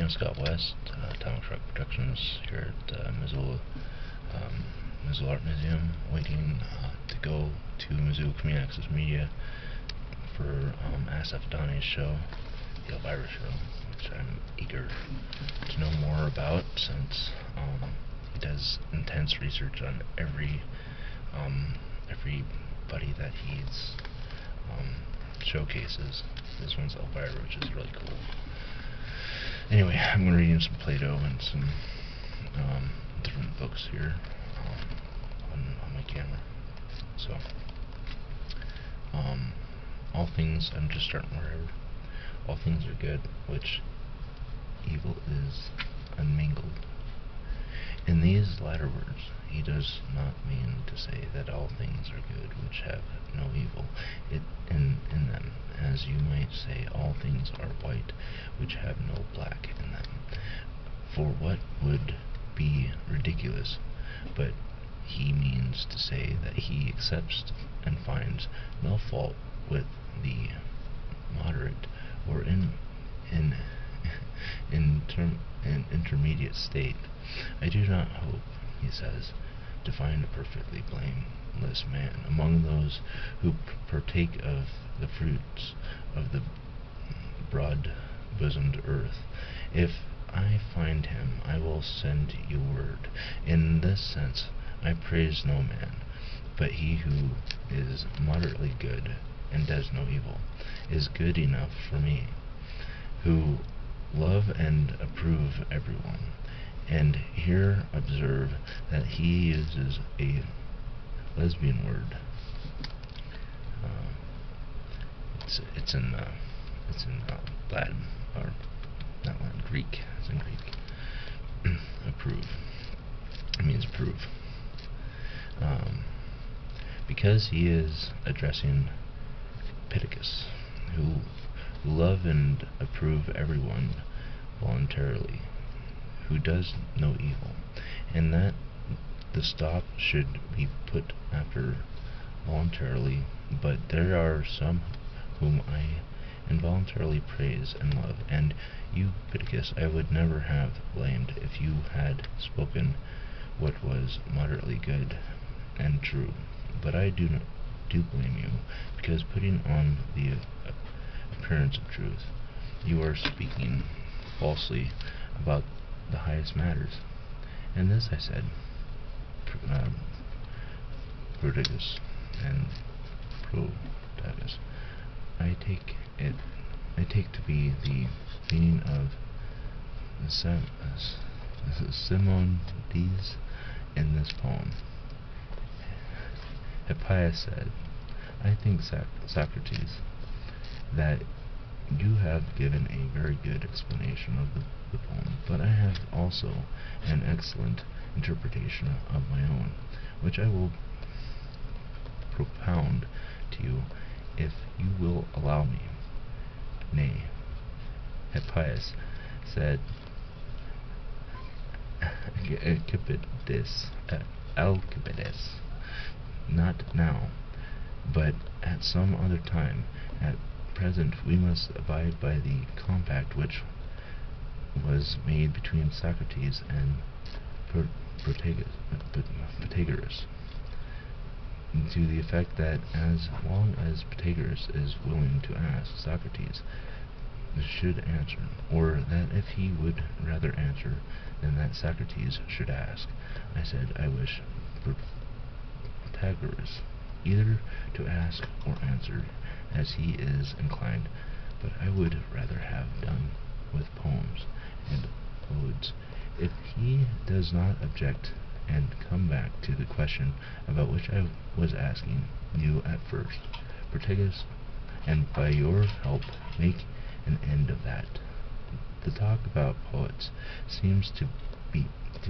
Scott West, Atomic Shock Productions, here at Missoula Art Museum, waiting to go to Missoula Community Access Media for Asaf Adani's show, the Elvira Show, which I'm eager to know more about, since he does intense research on everybody that he's showcases. This one's Elvira, which is really cool. Anyway, I'm going to read you some Plato and some different books here on my camera. So, all things, I'm just starting wherever. All things are good, which evil is unmingled. In these latter words, he does not mean to say that all things are good which have no evil in them, as you might say all things are white which have no black in them. For what would be ridiculous, but he means to say that he accepts and finds no fault with the moderate or intermediate state. I do not hope, he says, to find a perfectly blameless man among those who partake of the fruits of the broad-bosomed earth. If I find him, I will send you word. In this sense, I praise no man, but he who is moderately good and does no evil is good enough for me, who love and approve everyone. And here observe that he uses a lesbian word. It's in Latin, or not Latin, Greek. It's in Greek. Approve. It means approve. Because he is addressing Pittacus, who love and approve everyone voluntarily, who does no evil, and that the stop should be put after voluntarily. But there are some whom I involuntarily praise and love, and you, Pittacus, I would never have blamed if you had spoken what was moderately good and true. But I do blame you, because putting on the appearance of truth, you are speaking falsely about the highest matters. And this I said, Protagus and Protagus, I take to be the meaning of Simonides in this poem. Hippias said, I think, Socrates, that you have given a very good explanation of the poem, but I have also an excellent interpretation of my own, which I will propound to you, if you will allow me. Nay, Hippias said, Alcibiades, not now, but at some other time. At present we must abide by the compact which was made between Socrates and Protagoras, to the effect that as long as Protagoras is willing to ask, Socrates should answer, or that if he would rather answer than that Socrates should ask. I said I wish Protagoras either to ask or answer as he is inclined, but I would rather have done with poems and odes, if he does not object, and come back to the question about which I was asking you at first, Protagoras, and by your help make an end of that. The talk about poets seems to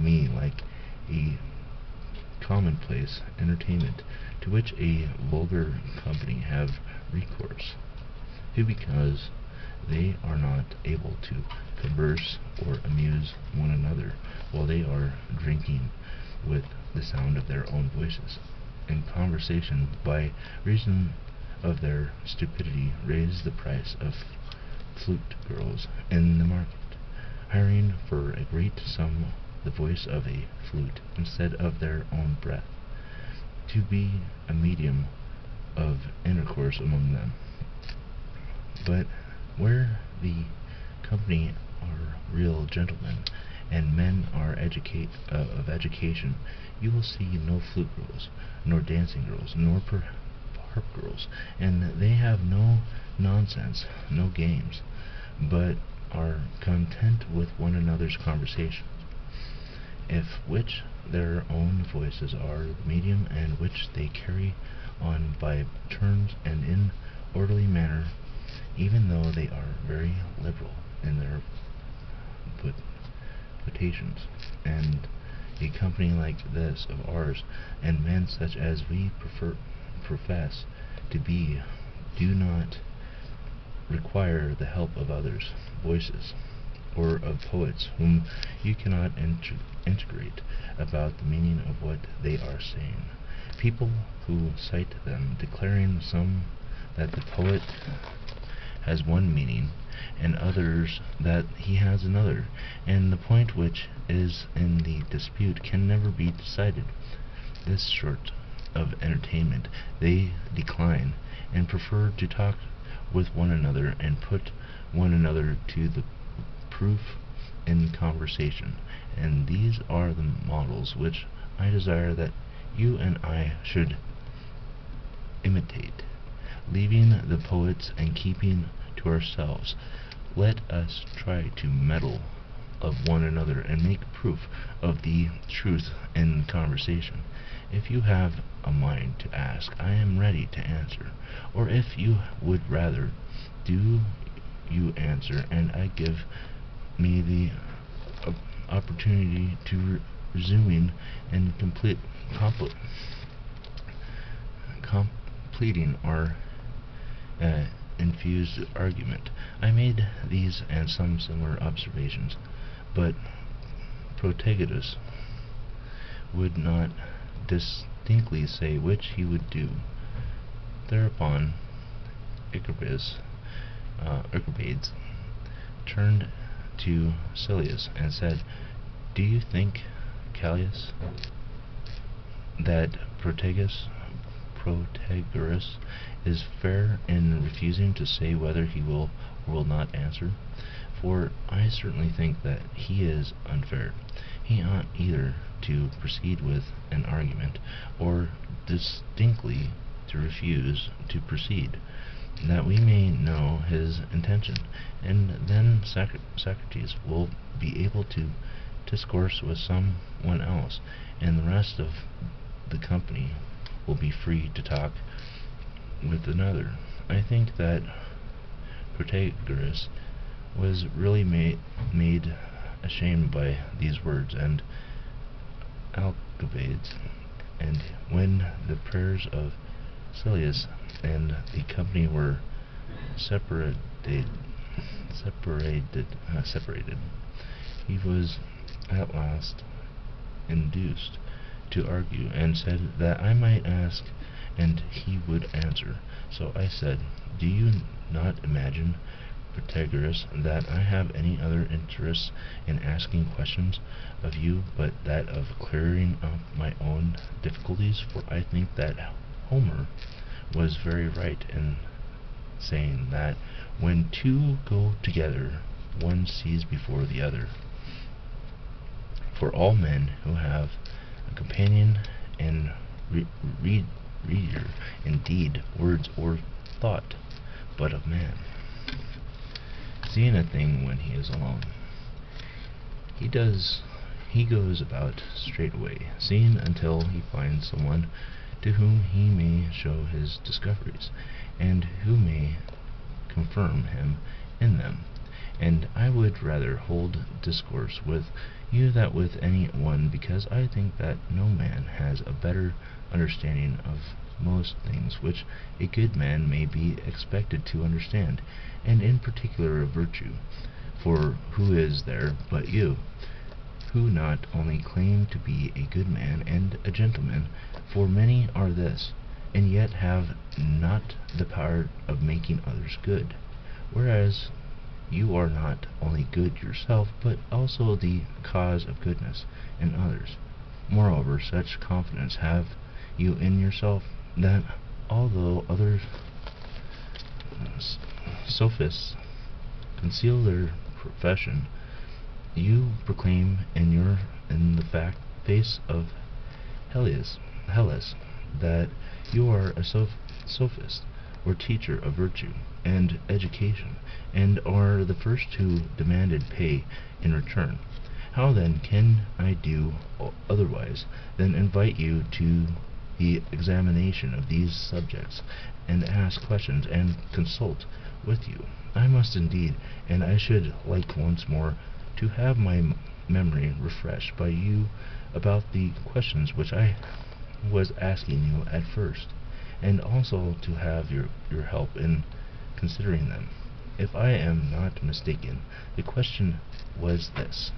me like a commonplace entertainment to which a vulgar company have recourse to, because they are not able to converse or amuse one another while they are drinking with the sound of their own voices, and conversation, by reason of their stupidity, raise the price of flute girls in the market, hiring for a great sum the voice of a flute instead of their own breath, to be a medium of intercourse among them. But where the company are real gentlemen, and men are of education, you will see no flute girls, nor dancing girls, nor harp girls, and they have no nonsense, no games, but are content with one another's conversation, if which their own voices are the medium, and which they carry on by turns and in orderly manner, even though they are very liberal in their potations. And a company like this of ours, and men such as we profess to be, do not require the help of others' voices, or of poets whom you cannot integrate about the meaning of what they are saying. People who cite them, declaring some that the poet has one meaning, and others that he has another, and the point which is in the dispute can never be decided. This sort of entertainment they decline, and prefer to talk with one another, and put one another to the proof in conversation. And these are the models which I desire that you and I should imitate, leaving the poets and keeping to ourselves. Let us try to meddle of one another, and make proof of the truth in conversation. If you have a mind to ask, I am ready to answer, or if you would rather, do you answer, and I give me the opportunity to resuming and completing our infused argument. I made these and some similar observations, but Protagoras would not distinctly say which he would do. Thereupon Ichabades turned to Silius and said, Do you think, Callias, that Protagoras is fair in refusing to say whether he will or will not answer? For I certainly think that he is unfair. He ought either to proceed with an argument, or distinctly to refuse to proceed, that we may know his intention, and then Socrates will be able to discourse with someone else, and the rest of the company will be free to talk with another. I think that Protagoras was really made ashamed by these words, and Alcibiades, and when the prayers of Silius and the company were separated, he was at last induced to argue, and said that I might ask and he would answer. So I said, Do you not imagine, Protagoras, that I have any other interest in asking questions of you but that of clearing up my own difficulties? For I think that Homer was very right in saying that when two go together, one sees before the other. For all men who have a companion and reader, indeed, words or thought, but of man, seeing a thing when he is alone, he goes about straightway, seeing until he finds someone to whom he may show his discoveries, and who may confirm him in them. And I would rather hold discourse with you than with any one, because I think that no man has a better understanding of most things which a good man may be expected to understand, and in particular of virtue. For who is there but you, who not only claim to be a good man and a gentleman, for many are this, and yet have not the power of making others good, whereas you are not only good yourself, but also the cause of goodness in others. Moreover, such confidence have you in yourself that although other sophists conceal their profession, you proclaim in the face of Hellas that you are a sophist, or teacher of virtue and education, and are the first who demanded pay in return. How then can I do otherwise than invite you to the examination of these subjects, and ask questions, and consult with you? I must indeed, and I should like once more to have my memory refreshed by you about the questions which I was asking you at first, and also to have your help in considering them. If I am not mistaken, the question was this: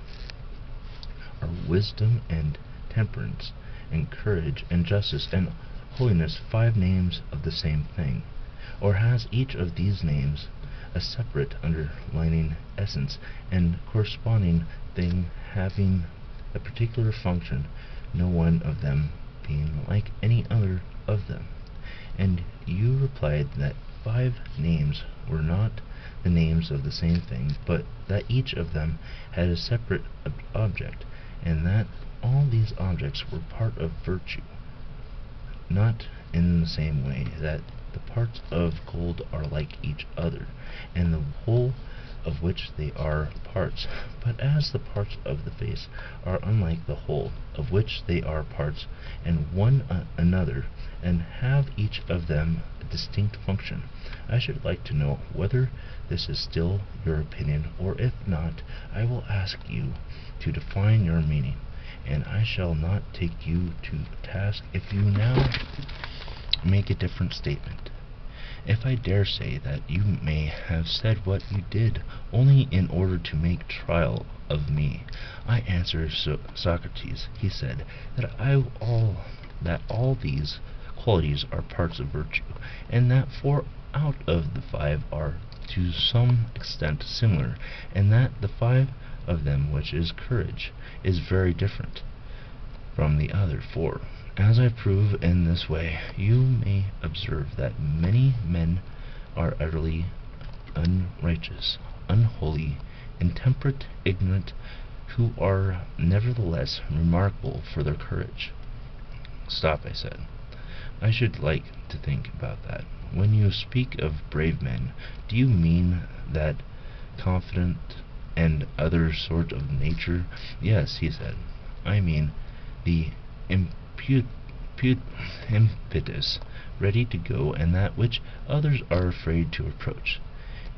are wisdom and temperance and courage and justice and holiness 5 names of the same thing? Or has each of these names a separate underlying essence and corresponding thing having a particular function, no one of them being like any other of them? And you replied that 5 names were not the names of the same thing, but that each of them had a separate object, and that all these objects were part of virtue, not in the same way that the parts of gold are like each other, and the whole of which they are parts, but as the parts of the face are unlike the whole of which they are parts, and one another, and have each of them a distinct function. I should like to know whether this is still your opinion, or if not, I will ask you to define your meaning, and I shall not take you to task if you now make a different statement. If I dare say that you may have said what you did only in order to make trial of me, I answer, Socrates, he said, that all these qualities are parts of virtue, and that 4 out of the 5 are to some extent similar, and that the 5 of them, which is courage, is very different from the other 4. As I prove in this way, you may observe that many men are utterly unrighteous, unholy, intemperate, ignorant, who are nevertheless remarkable for their courage. Stop, I said. I should like to think about that. When you speak of brave men, do you mean that confident and other sort of nature? Yes, he said. I mean the impetus, ready to go, and that which others are afraid to approach.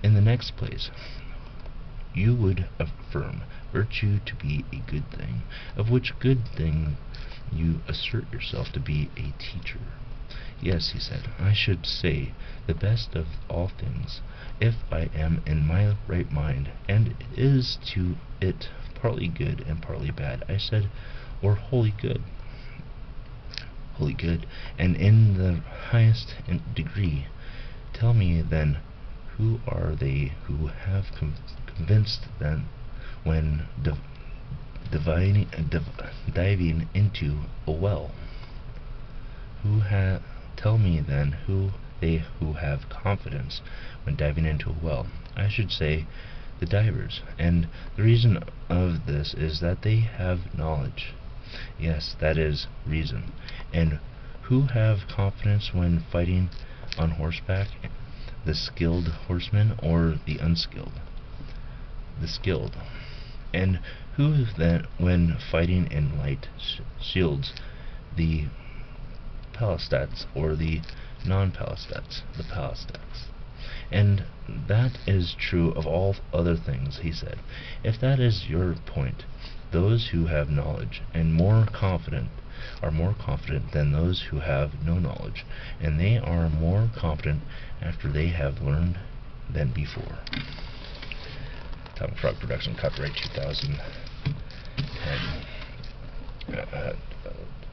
In the next place, you would affirm virtue to be a good thing, of which good thing you assert yourself to be a teacher. Yes, he said, I should say the best of all things, if I am in my right mind, and is to it partly good and partly bad. I said, or wholly good. Wholly good, and in the highest degree. Tell me then, who are they who have convinced them when diving into a well? Tell me then who they who have confidence when diving into a well. I should say the divers, and the reason of this is that they have knowledge. Yes, that is reason. And who have confidence when fighting on horseback? The skilled horseman or the unskilled? The skilled. And who then, when fighting in light shields, the Palestats or the non-Palestats? The Palestats. And that is true of all other things, he said. If that is your point, those who have knowledge and are more confident than those who have no knowledge, and they are more confident after they have learned than before. Atomic Frog Production, copyright 2000.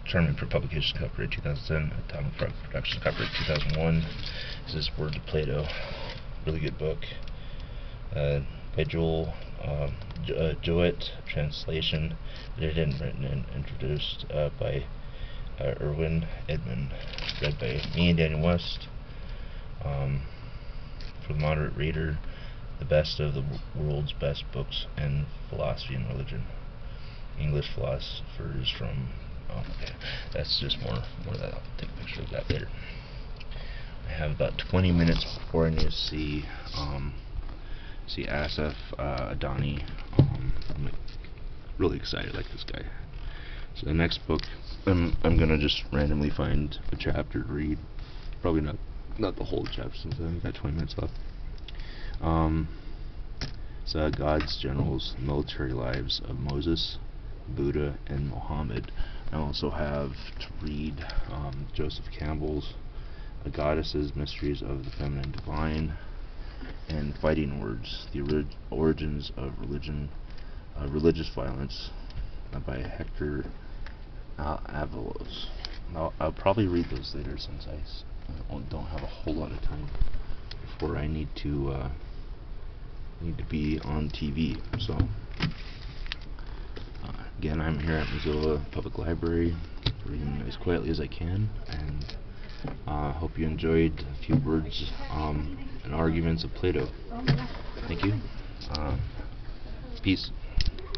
Charming for publication, copyright 2010. Atomic Frog Productions, copyright 2001. This is Word to Plato. Really good book. by Joel Jowett, translation edited and written and introduced by Erwin Edmund, read by me, Daniel West. For the moderate reader, the best of the world's best books in philosophy and religion. English philosophers from... okay, that's just more of that. I'll take a picture of that later. I have about 20 minutes before I need to see Asaf Adani. I'm really excited, like this guy. So the next book, I'm gonna just randomly find a chapter to read. Probably not the whole chapter, since I've only got 20 minutes left. It's God's Generals, Military Lives of Moses, Buddha, and Muhammad. I also have to read Joseph Campbell's A Goddess's Mysteries of the Feminine Divine, and Fighting Words, The Origins of Religious Violence, by Hector Avalos. I'll probably read those later, since I don't have a whole lot of time before I need to be on TV. So again, I'm here at Missoula Public Library, reading as quietly as I can, and hope you enjoyed a few words and arguments of Plato. Thank you. Peace.